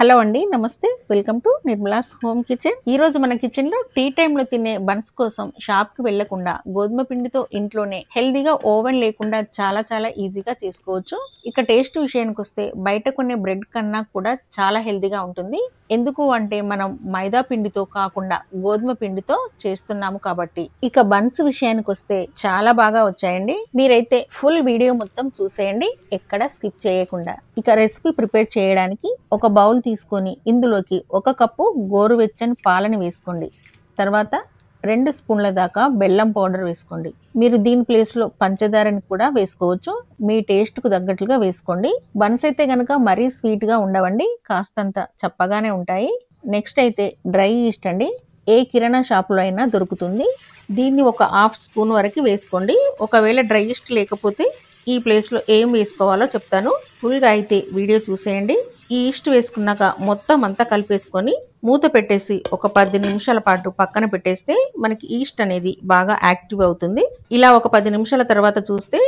Hello అండి, నమస్తే. Welcome to Nirmala's home kitchen. ఈ రోజు మన కిచెన్ లో టీ టైమ్ లో తినే బన్స్ కోసం షాప్ కి వెళ్లకుండా గోధుమ పిండితో ఇంట్లోనే హెల్దీగా ఓవెన్ లేకుండా చాలా ఈజీగా చేసుకోవచ్చు. ఇక టేస్ట్ విషయానికి వస్తే బయట కొనే బ్రెడ్ కన్నా కూడా చాలా హెల్దీగా ఉంటుంది. ఎందుకు అంటే మనం మైదా పిండితో కాకుండా గోధుమ పిండితో చేస్తున్నాము కాబట్టి. ఇక బన్స్ విషయానికి వస్తే చాలా బాగా వచ్చాయండి. మీరైతే ఫుల్ వీడియో మొత్తం చూసేయండి, ఎక్కడ స్కిప్ చేయకుండా. ఇక రెసిపీ ప్రిపేర్ చేయడానికి ఒక బౌల్ తీసుకొని ఇందులోకి 1 కప్పు గోరువెచ్చని పాలని వేసుకోండి. తర్వాత 2 స్పూన్ల దాకా బెల్లం పౌడర్ వేసుకోండి. మీరు దీని ప్లేస్ లో పంచదారని కూడా వేసుకోవచ్చు, మీ టేస్ట్ కు తగ్గట్లుగా వేసుకోండి. బన్స్ అయితే గనక మరీ స్వీట్ గా ఉండవండి, కాస్తంత చప్పగానే ఉంటాయి. నెక్స్ట్ అయితే డ్రై ఈస్ట్ అండి, ఏ కిరాణా షాప్ లో అయినా దొరుకుతుంది. దీన్ని ఒక 1/2 స్పూన్ వరకు వేసుకోండి. ఒకవేళ డ్రై ఈస్ట్ లేకపోతే ఈ ప్లేస్ లో ఏం వేసుకోవాలో చెప్తాను, ఫుల్ గా అయితే వీడియో చూసేయండి. ఈ ఈస్ట్ వేసుకున్నాక మొత్తం అంతా కలిపేసుకొని మూత పెట్టేసి ఒక 10 నిమిషాల పాటు పక్కన పెట్టేస్తే మనకి ఈస్ట్ అనేది బాగా యాక్టివ్ అవుతుంది. ఇలా ఒక 10 నిమిషాల తర్వాత చూస్తే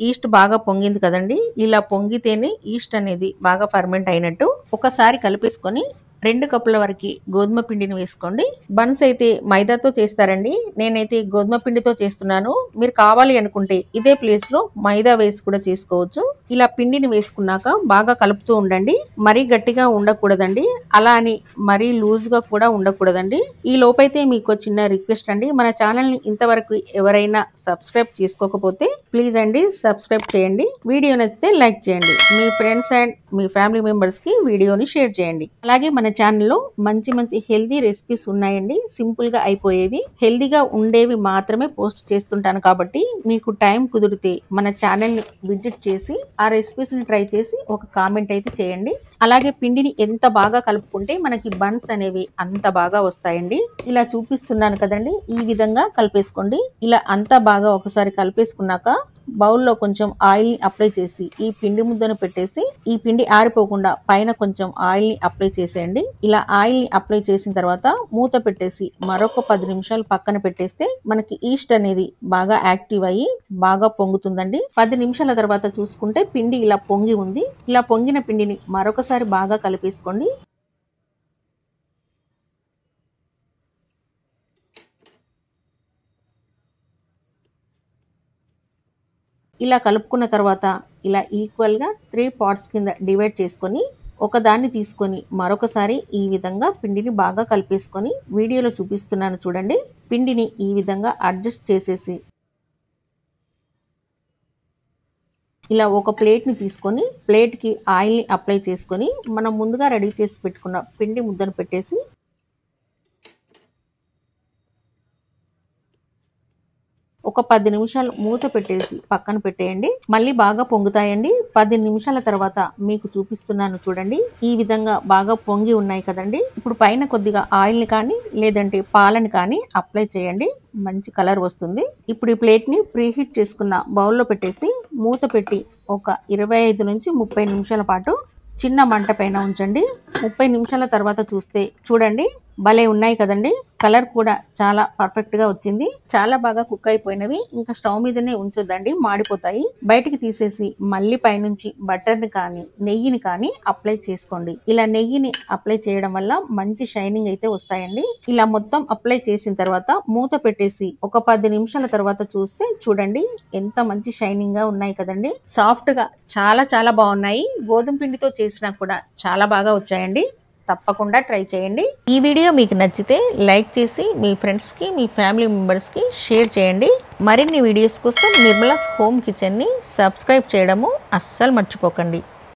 ఈస్ట్ బాగా పొంగింది కదండి. ఇలా పొంగితేనే ఈస్ట్ అనేది బాగా ఫర్మెంట్ అయినట్టు. ఒకసారి కలిపేసుకొని 2 కప్పుల వరకు గోధుమ పిండిని వేసుకోండి. బన్స్ అయితే మైదాతో చేస్తారండి, నేనైతే గోధుమ పిండితో చేస్తున్నాను. మీరు కావాలి అనుకుంటే ఇదే ప్లేస్ లో మైదా వేసి కూడా చేసుకోవచ్చు. ఇలా పిండిని వేసుకున్నాక బాగా కలుపుతూ ఉండండి. మరీ గట్టిగా ఉండకూడదండి, అలా అని మరీ లూజ్ గా కూడా ఉండకూడదండి. ఈ లోపైతే మీకు చిన్న రిక్వెస్ట్ అండి, మన ఛానల్ ని ఇంతవరకు ఎవరైనా సబ్స్క్రైబ్ చేసుకోకపోతే ప్లీజ్ అండి సబ్స్క్రైబ్ చేయండి. వీడియో నచ్చితే లైక్ చేయండి, మీ ఫ్రెండ్స్ అండ్ మీ ఫ్యామిలీ మెంబర్స్ కి వీడియోని షేర్ చేయండి. అలాగే మన ఛానల్లో మంచి హెల్దీ రెసిపీస్ ఉన్నాయండి, సింపుల్ గా అయిపోయేవి, హెల్దీగా ఉండేవి మాత్రమే పోస్ట్ చేస్తుంటాను. కాబట్టి మీకు టైం కుదిరితే మన ఛానల్ ని విజిట్ చేసి ఆ రెసిపీస్ ని ట్రై చేసి ఒక కామెంట్ అయితే చేయండి. అలాగే పిండిని ఎంత బాగా కలుపుకుంటే మనకి బన్స్ అనేవి అంత బాగా వస్తాయండి. ఇలా చూపిస్తున్నాను కదండి, ఈ విధంగా కలిపేసుకోండి. ఇలా అంతా బాగా ఒకసారి కలిపేసుకున్నాక బౌల్లో కొంచెం ఆయిల్ ని అప్లై చేసి ఈ పిండి ముద్దను పెట్టేసి ఈ పిండి ఆరిపోకుండా పైన కొంచెం ఆయిల్ ని అప్లై చేసేయండి. ఇలా ఆయిల్ ని అప్లై చేసిన తర్వాత మూత పెట్టేసి మరొక 10 నిమిషాలు పక్కన పెట్టేస్తే మనకి ఈస్ట్ అనేది బాగా యాక్టివ్ అయ్యి బాగా పొంగుతుందండి. 10 నిమిషాల తర్వాత చూసుకుంటే పిండి ఇలా పొంగి ఉంది. ఇలా పొంగిన పిండిని మరొకసారి బాగా కలిపేసుకోండి. ఇలా కలుపుకున్న తర్వాత ఇలా ఈక్వల్ గా 3 పార్ట్స్ కింద డివైడ్ చేసుకొని ఒకదాన్ని తీసుకొని మరొకసారి ఈ విధంగా పిండిని బాగా కలిపేసుకొని వీడియోలో చూపిస్తున్నాను చూడండి. పిండిని ఈ విధంగా అడ్జస్ట్ చేసేసి ఇలా ఒక ప్లేట్ ని తీసుకొని ప్లేట్ కి ఆయిల్ ని అప్లై చేసుకొని మనం ముందుగా రెడీ చేసి పెట్టుకున్న పిండి ముద్దను పెట్టేసి ఒక 10 నిమిషాలు మూత పెట్టేసి పక్కన పెట్టేయండి. మళ్ళీ బాగా పొంగుతాయండి. 10 నిమిషాల తర్వాత మీకు చూపిస్తున్నాను చూడండి, ఈ విధంగా బాగా పొంగి ఉన్నాయి కదండి. ఇప్పుడు పైన కొద్దిగా ఆయిల్ ని కానీ లేదంటే పాలని కానీ అప్లై చేయండి, మంచి కలర్ వస్తుంది. ఇప్పుడు ఈ ప్లేట్ ని ప్రీహీట్ చేసుకున్న బౌల్లో పెట్టేసి మూత పెట్టి ఒక 25 నుంచి 30 నిమిషాల పాటు చిన్న మంట పైన ఉంచండి. 30 నిమిషాల తర్వాత చూస్తే చూడండి భలే ఉన్నాయి కదండి. కలర్ కూడా చాలా పర్ఫెక్ట్ గా వచ్చింది, చాలా బాగా కుక్ అయిపోయినవి. ఇంకా స్టవ్ మీదనే ఉంచొద్దండి, మాడిపోతాయి. బయటికి తీసేసి మళ్ళీ పైనుంచి బటర్ ని కానీ నెయ్యిని కానీ అప్లై చేసుకోండి. ఇలా నెయ్యిని అప్లై చేయడం వల్ల మంచి షైనింగ్ అయితే వస్తాయండి. ఇలా మొత్తం అప్లై చేసిన తర్వాత మూత పెట్టేసి ఒక 10 నిమిషాల తర్వాత చూస్తే చూడండి ఎంత మంచి షైనింగ్ గా ఉన్నాయి కదండి. సాఫ్ట్ గా చాలా బాగున్నాయి. గోధుమ పిండితో చేసినా కూడా చాలా బాగా వచ్చాయండి. తప్పకుండా ట్రై చేయండి. ఈ వీడియో మీకు నచ్చితే లైక్ చేసి మీ ఫ్రెండ్స్ కి మీ ఫ్యామిలీ మెంబర్స్ కి షేర్ చేయండి. మరిన్ని వీడియోస్ కోసం నిర్మలాస్ హోమ్ కిచెన్ ని సబ్స్క్రైబ్ చేయడము అస్సలు మర్చిపోకండి.